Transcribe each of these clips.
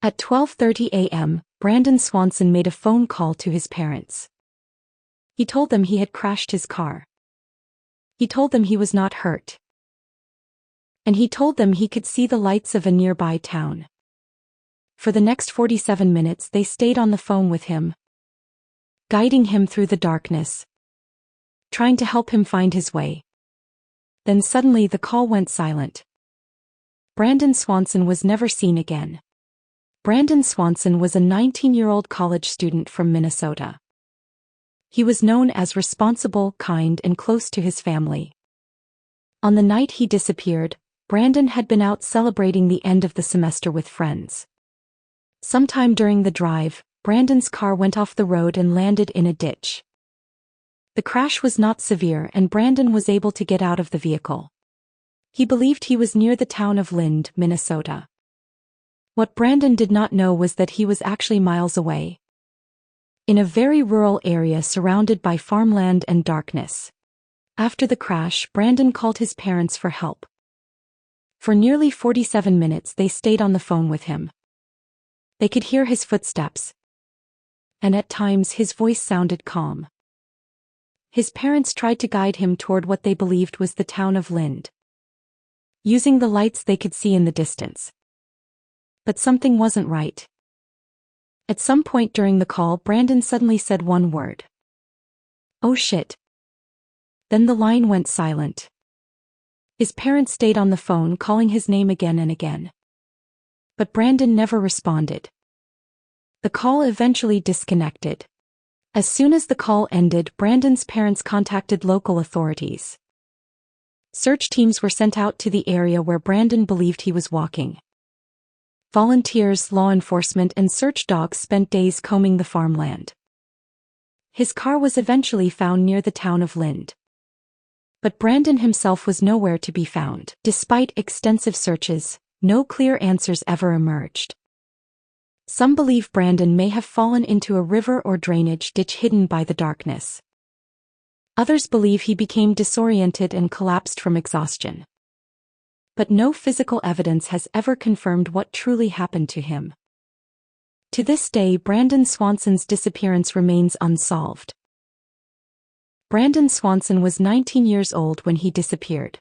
At 12:30 a.m., Brandon Swanson made a phone call to his parents. He told them he had crashed his car. He told them he was not hurt. And he told them he could see the lights of a nearby town. For the next 47 minutes they stayed on the phone with him, guiding him through the darkness, trying to help him find his way. Then suddenly the call went silent. Brandon Swanson was never seen again. Brandon Swanson was a 19-year-old college student from Minnesota. He was known as responsible, kind, and close to his family. On the night he disappeared, Brandon had been out celebrating the end of the semester with friends. Sometime during the drive, Brandon's car went off the road and landed in a ditch. The crash was not severe and Brandon was able to get out of the vehicle. He believed he was near the town of Lind, Minnesota. What Brandon did not know was that he was actually miles away, in a very rural area surrounded by farmland and darkness. After the crash, Brandon called his parents for help. For nearly 47 minutes they stayed on the phone with him. They could hear his footsteps, and at times his voice sounded calm. His parents tried to guide him toward what they believed was the town of Lind, using the lights they could see in the distance. But something wasn't right. At some point during the call, Brandon suddenly said one word. "Oh shit." Then the line went silent. His parents stayed on the phone calling his name again and again. But Brandon never responded. The call eventually disconnected. As soon as the call ended, Brandon's parents contacted local authorities. Search teams were sent out to the area where Brandon believed he was walking. Volunteers, law enforcement, and search dogs spent days combing the farmland. His car was eventually found near the town of Lind. But Brandon himself was nowhere to be found. Despite extensive searches, no clear answers ever emerged. Some believe Brandon may have fallen into a river or drainage ditch hidden by the darkness. Others believe he became disoriented and collapsed from exhaustion. But no physical evidence has ever confirmed what truly happened to him. To this day, Brandon Swanson's disappearance remains unsolved. Brandon Swanson was 19 years old when he disappeared.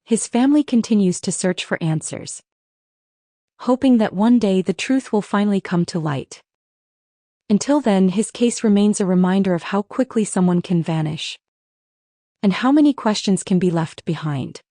His family continues to search for answers, hoping that one day the truth will finally come to light. Until then, his case remains a reminder of how quickly someone can vanish, and how many questions can be left behind.